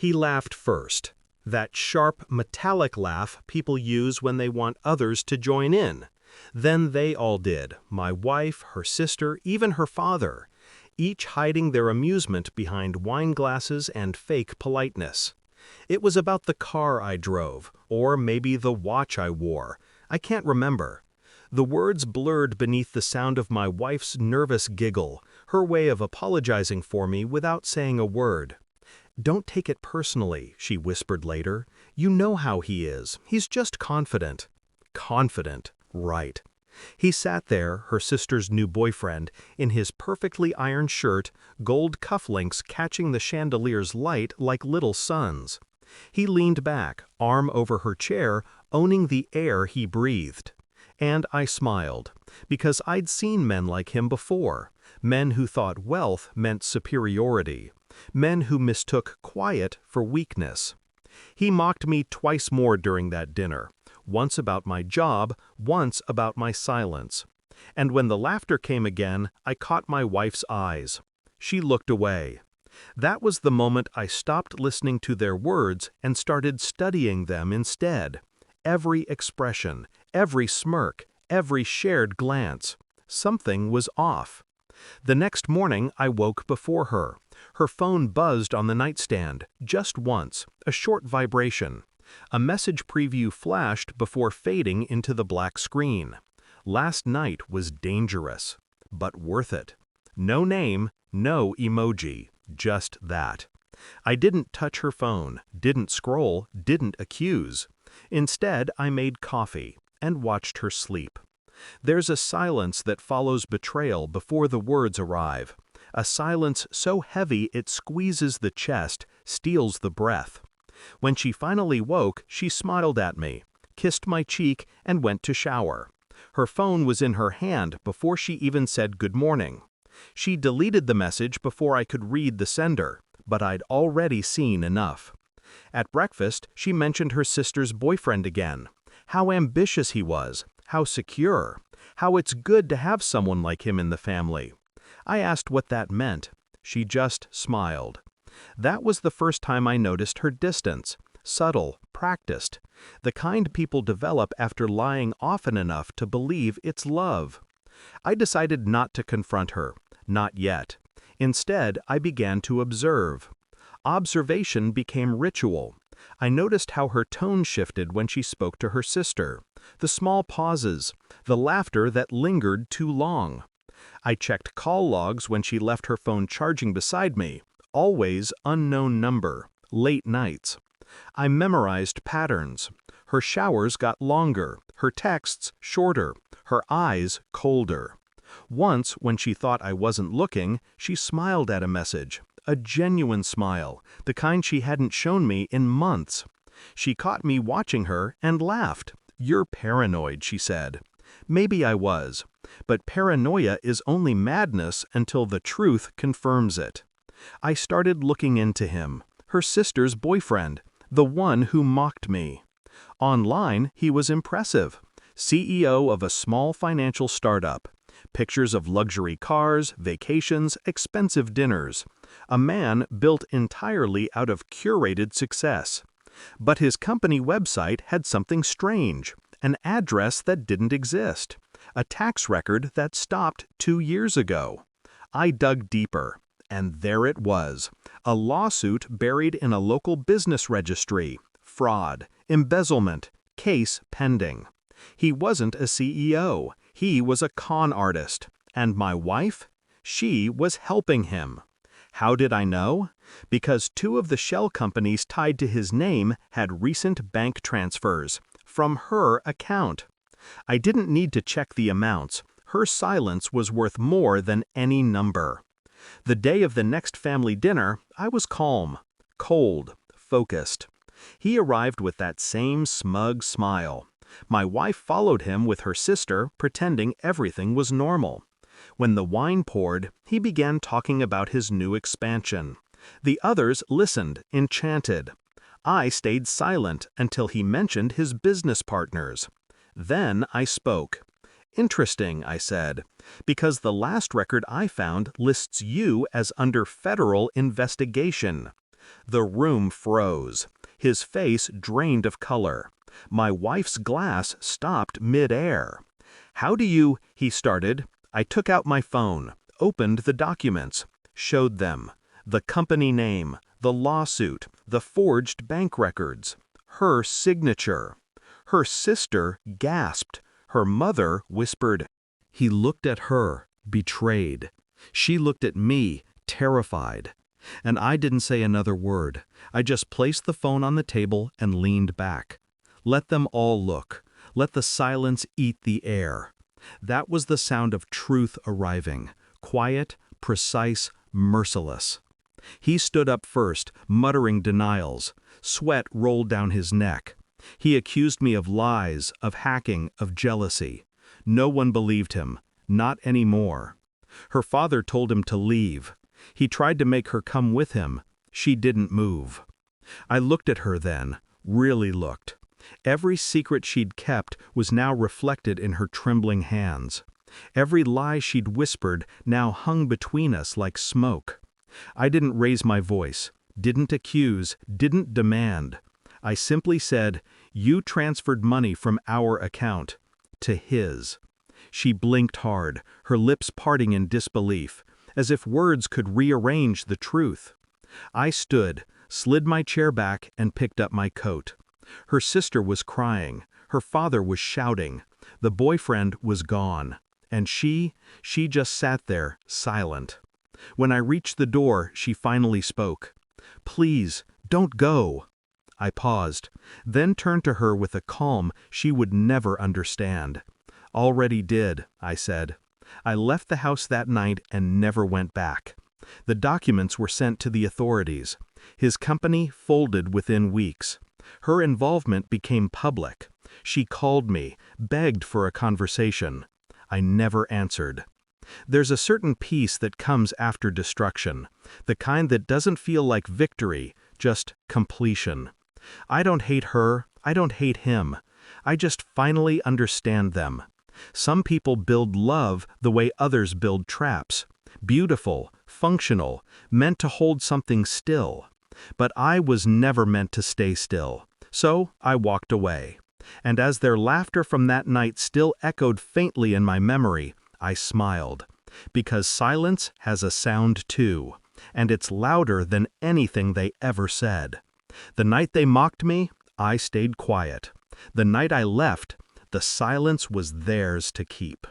He laughed first. That sharp, metallic laugh people use when they want others to join in. Then they all did, my wife, her sister, even her father, each hiding their amusement behind wine glasses and fake politeness. It was about the car I drove, or maybe the watch I wore. I can't remember. The words blurred beneath the sound of my wife's nervous giggle, her way of apologizing for me without saying a word. "Don't take it personally," she whispered later. "You know how he is. He's just confident." Confident, right. He sat there, her sister's new boyfriend, in his perfectly ironed shirt, gold cufflinks catching the chandelier's light like little suns. He leaned back, arm over her chair, owning the air he breathed. And I smiled, because I'd seen men like him before, men who thought wealth meant superiority, men who mistook quiet for weakness. He mocked me twice more during that dinner, once about my job, once about my silence. And when the laughter came again, I caught my wife's eyes. She looked away. That was the moment I stopped listening to their words and started studying them instead. Every expression, every smirk, every shared glance. Something was off. The next morning I woke before her. Her phone buzzed on the nightstand, just once, a short vibration. A message preview flashed before fading into the black screen. Last night was dangerous, but worth it. No name, no emoji, just that. I didn't touch her phone, didn't scroll, didn't accuse. Instead, I made coffee and watched her sleep. There's a silence that follows betrayal before the words arrive. A silence so heavy it squeezes the chest, steals the breath. When she finally woke, she smiled at me, kissed my cheek, and went to shower. Her phone was in her hand before she even said good morning. She deleted the message before I could read the sender, but I'd already seen enough. At breakfast, she mentioned her sister's boyfriend again. How ambitious he was, how secure, how it's good to have someone like him in the family. I asked what that meant. She just smiled. That was the first time I noticed her distance, subtle, practiced, the kind people develop after lying often enough to believe it's love. I decided not to confront her, not yet. Instead, I began to observe. Observation became ritual. I noticed how her tone shifted when she spoke to her sister, the small pauses, the laughter that lingered too long. I checked call logs when she left her phone charging beside me, always unknown number, late nights. I memorized patterns. Her showers got longer, her texts shorter, her eyes colder. Once, when she thought I wasn't looking, she smiled at a message, a genuine smile, the kind she hadn't shown me in months. She caught me watching her and laughed. "You're paranoid," she said. Maybe I was, but paranoia is only madness until the truth confirms it. I started looking into him, her sister's boyfriend, the one who mocked me. Online, he was impressive. CEO of a small financial startup. Pictures of luxury cars, vacations, expensive dinners. A man built entirely out of curated success. But his company website had something strange, an address that didn't exist, a tax record that stopped 2 years ago. I dug deeper, and there it was, a lawsuit buried in a local business registry, fraud, embezzlement, case pending. He wasn't a CEO, he was a con artist, and my wife? She was helping him. How did I know? Because 2 of the shell companies tied to his name had recent bank transfers from her account. I didn't need to check the amounts. Her silence was worth more than any number. The day of the next family dinner, I was calm, cold, focused. He arrived with that same smug smile. My wife followed him with her sister, pretending everything was normal. When the wine poured, he began talking about his new expansion. The others listened, enchanted. I stayed silent until he mentioned his business partners. Then I spoke. "Interesting," I said, "because the last record I found lists you as under federal investigation. The room froze. His face drained of color. My wife's glass stopped mid-air. "How do you—" he started. I took out my phone, opened the documents, showed them. The company name, the lawsuit, the forged bank records. Her signature. Her sister gasped. Her mother whispered. He looked at her, betrayed. She looked at me, terrified. And I didn't say another word. I just placed the phone on the table and leaned back. Let them all look. Let the silence eat the air. That was the sound of truth arriving. Quiet, precise, merciless. He stood up first, muttering denials. Sweat rolled down his neck. He accused me of lies, of hacking, of jealousy. No one believed him. Not anymore. Her father told him to leave. He tried to make her come with him. She didn't move. I looked at her then, really looked. Every secret she'd kept was now reflected in her trembling hands. Every lie she'd whispered now hung between us like smoke. I didn't raise my voice, didn't accuse, didn't demand. I simply said, "You transferred money from our account to his." She blinked hard, her lips parting in disbelief, as if words could rearrange the truth. I stood, slid my chair back, and picked up my coat. Her sister was crying, her father was shouting, the boyfriend was gone, and she just sat there, silent. When I reached the door, she finally spoke. "Please, don't go." I paused, then turned to her with a calm she would never understand. "Already did," I said. I left the house that night and never went back. The documents were sent to the authorities. His company folded within weeks. Her involvement became public. She called me, begged for a conversation. I never answered. There's a certain peace that comes after destruction, the kind that doesn't feel like victory, just completion. I don't hate her, I don't hate him. I just finally understand them. Some people build love the way others build traps. Beautiful, functional, meant to hold something still. But I was never meant to stay still. So I walked away. And as their laughter from that night still echoed faintly in my memory, I smiled. Because silence has a sound too, and it's louder than anything they ever said. The night they mocked me, I stayed quiet. The night I left, the silence was theirs to keep.